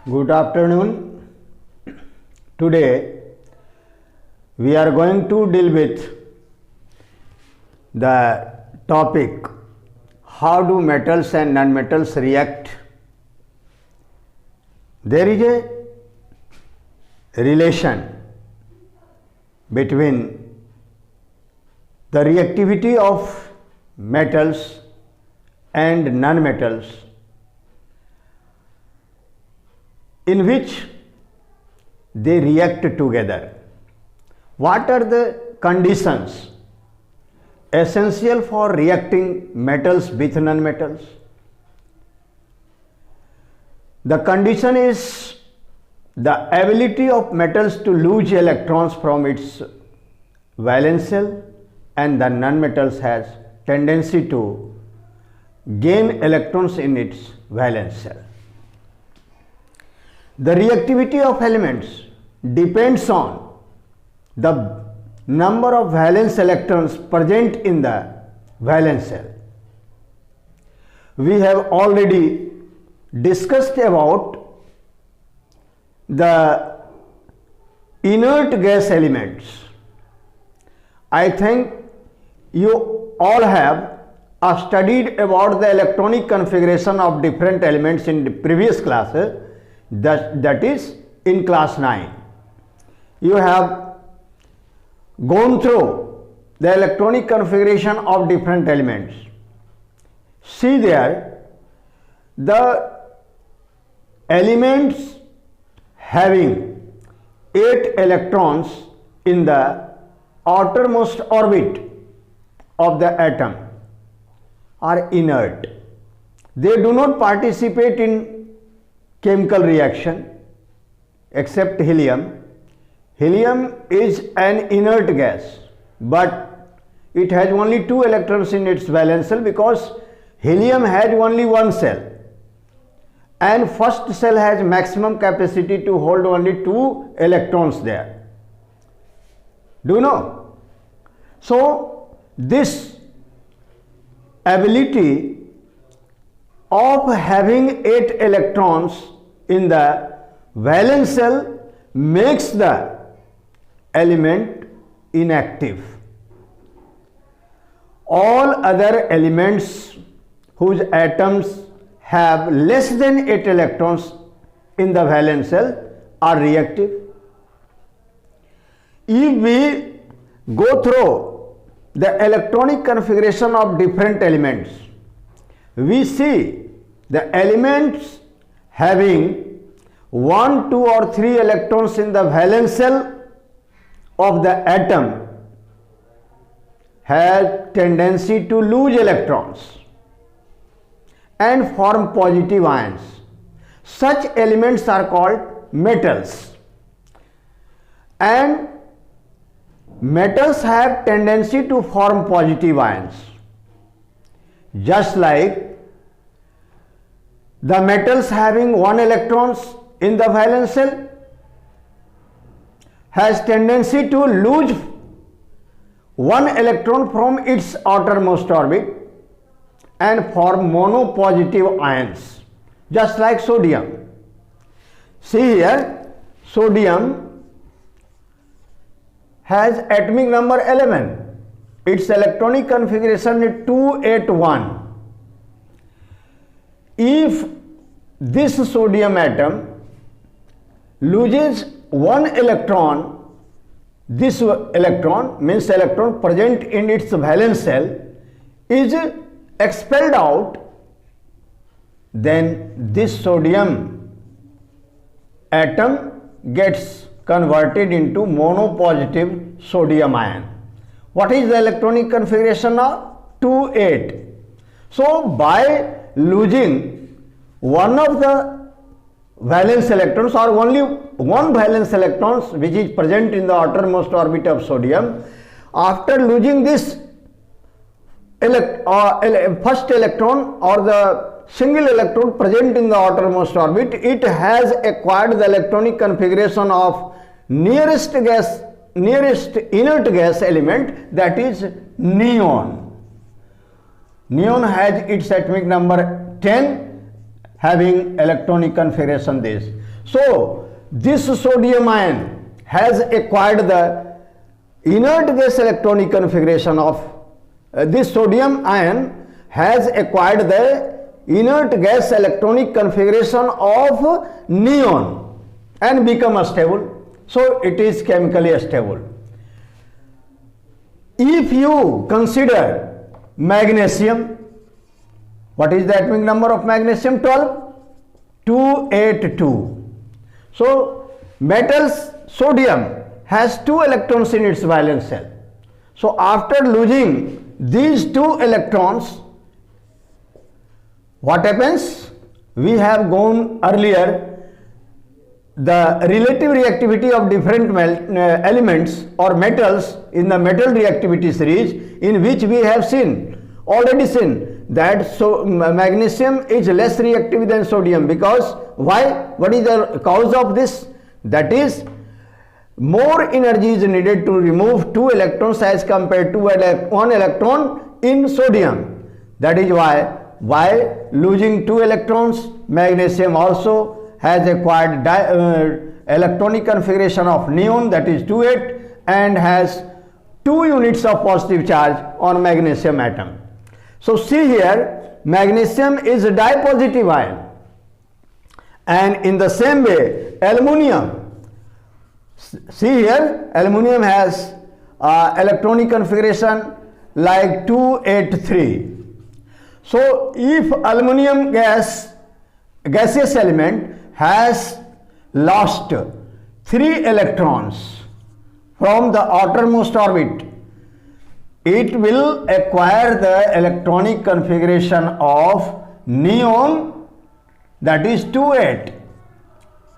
Good afternoon. Today we are going to deal with the topic how do metals and non-metals react. There is a relation between the reactivity of metals and non-metals, in which they react together. What are the conditions essential for reacting metals with non-metals? The condition is the ability of metals to lose electrons from its valence shell, and the non-metals has tendency to gain electrons in its valence shell. The reactivity of elements depends on the number of valence electrons present in the valence shell. We have already discussed about the inert gas elements. I think you all have studied about the electronic configuration of different elements in the previous classes. That is in class 9. You have gone through the electronic configuration of different elements. See there, the elements having 8 electrons in the outermost orbit of the atom are inert. They do not participate in chemical reaction except helium. Helium is an inert gas, but it has only 2 electrons in its valence shell because helium has only one shell, and first shell has maximum capacity to hold only 2 electrons there. Do you know? So this ability of having 8 electrons in the valence shell makes the element inactive. All other elements whose atoms have less than 8 electrons in the valence shell are reactive. If we go through the electronic configuration of different elements, we see the elements having 1, 2 or 3 electrons in the valence shell of the atom has tendency to lose electrons and form positive ions. Such elements are called metals, and metals have tendency to form positive ions, just like the metals having 1 electrons in the valence shell has tendency to lose 1 electron from its outermost orbit and form monopositive ions, just like sodium. See here, sodium has atomic number 11. Its electronic configuration is 281. If this sodium atom loses 1 electron, this electron means electron present in its valence shell is expelled out, then this sodium atom gets converted into monopositive sodium ion. What is the electronic configuration now? 2,8. So by losing one of the valence electrons or only one valence electrons which is present in the outermost orbit of sodium, after losing this first electron or the single electron present in the outermost orbit, it has acquired the electronic configuration of nearest inert gas element, that is neon. Neon has its atomic number 10, having electronic configuration this. So this sodium ion has acquired the inert gas electronic configuration of this sodium ion has acquired the inert gas electronic configuration of neon and become stable. So it is chemically stable. If you consider magnesium, what is the atomic number of magnesium? 12, 282. So metals, sodium has 2 electrons in its valence shell. So after losing these 2 electrons, what happens? We have gone earlier, the relative reactivity of different elements or metals in the metal reactivity series, in which we have already seen that magnesium is less reactive than sodium. Because why? What is the cause of this? That is, more energy is needed to remove 2 electrons as compared to 1 electron in sodium. That is why losing 2 electrons, magnesium also has acquired electronic configuration of neon, that is 28, and has 2 units of positive charge on magnesium atom. So see here, magnesium is a dipositive ion, and in the same way aluminum, see here, aluminum has electronic configuration like 283. So if aluminum gaseous element has lost 3 electrons from the outermost orbit, it will acquire the electronic configuration of neon, that is 28,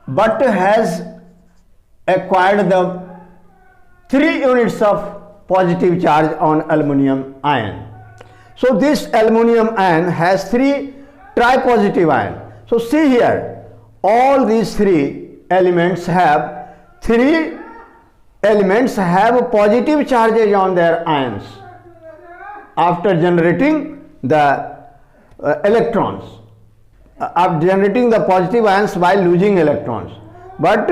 but has acquired the 3 units of positive charge on aluminum ion. So this aluminum ion has 3 tripositive ion. So see here, all these 3 elements have positive charges on their ions after generating the electrons, after generating the positive ions while losing electrons. But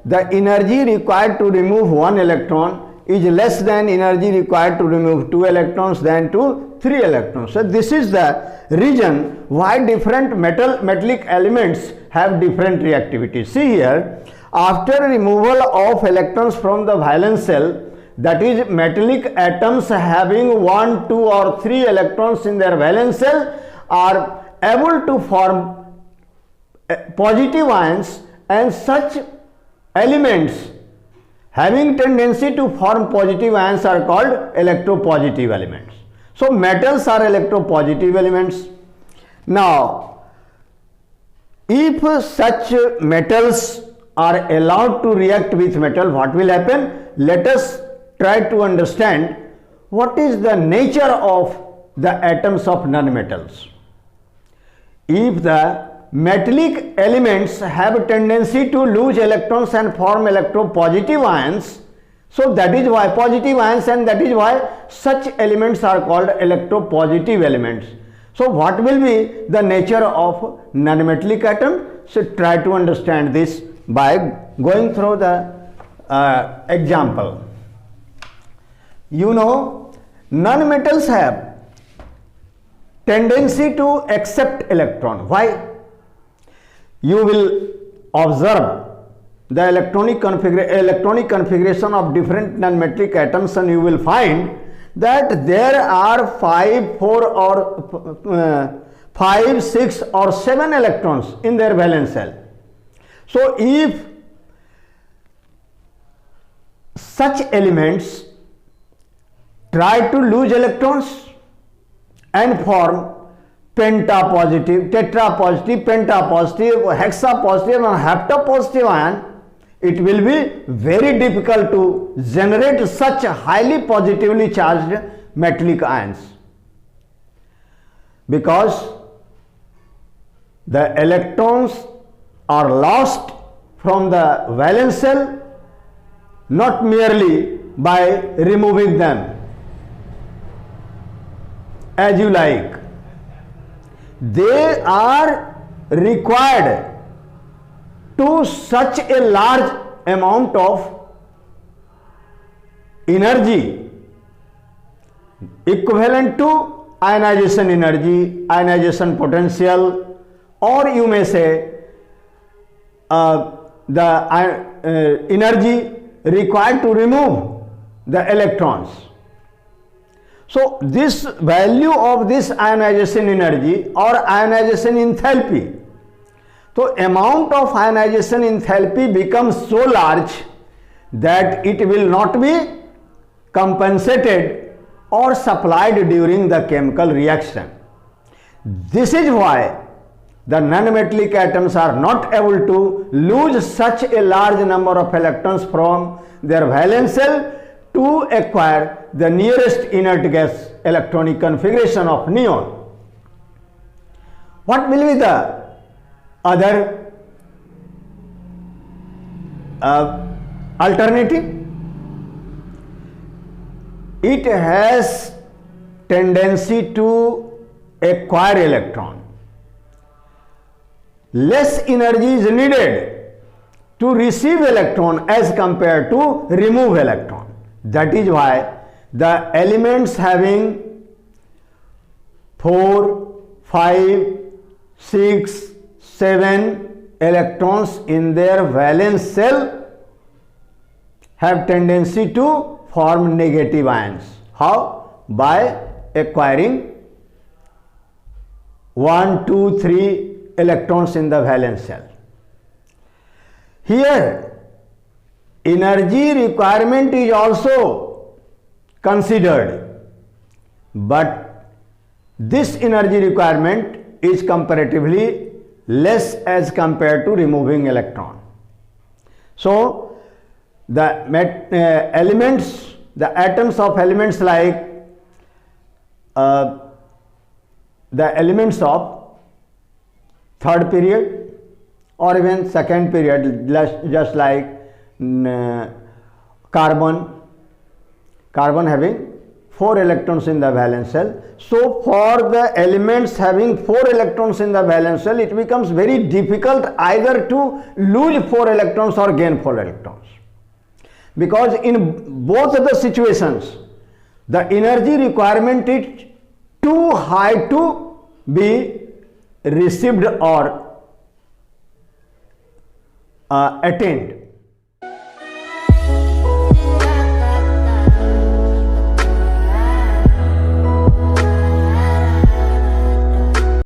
the energy required to remove 1 electron is less than energy required to remove 2 electrons than to 3 electrons. So this is the reason why different metallic elements have different reactivity. See here, after removal of electrons from the valence shell, that is metallic atoms having 1, 2 or 3 electrons in their valence shell are able to form positive ions, and such elements having tendency to form positive ions are called electropositive elements. So metals are electropositive elements. Now, if such metals are allowed to react with metal, what will happen? Let us try to understand what is the nature of the atoms of nonmetals. If the metallic elements have a tendency to lose electrons and form electropositive ions, so that is why positive ions, and that is why such elements are called electropositive elements. So what will be the nature of nonmetallic atom? So try to understand this by going through the example. You know, nonmetals have tendency to accept electron. Why? You will observe the electronic configuration of different nonmetallic atoms, and you will find that there are 5, 6 or 7 electrons in their valence shell. So if such elements try to lose electrons and form pentapositive, tetrapositive, pentapositive, hexapositive and heptapositive ion, it will be very difficult to generate such highly positively charged metallic ions, because the electrons are lost from the valence shell not merely by removing them as you like. They are required to such a large amount of energy equivalent to ionization energy, ionization potential, or you may say the energy required to remove the electrons. So this value of this ionization energy or ionization enthalpy, so amount of ionization enthalpy becomes so large that it will not be compensated or supplied during the chemical reaction. This is why the non-metallic atoms are not able to lose such a large number of electrons from their valence shell to acquire the nearest inert gas electronic configuration of neon. What will be the other alternative? It has tendency to acquire electron. Less energy is needed to receive electron as compared to remove electron. That is why the elements having 4, 5, 6, 7 electrons in their valence shell have tendency to form negative ions. How? By acquiring 1, 2, 3 electrons in the valence shell. Here, energy requirement is also considered, but this energy requirement is comparatively less as compared to removing electron. So the elements, the atoms of elements like the elements of third period or even second period, just like carbon having 4 electrons in the valence shell. So for the elements having 4 electrons in the valence shell, it becomes very difficult either to lose 4 electrons or gain 4 electrons, because in both of the situations the energy requirement is too high to be received or attained.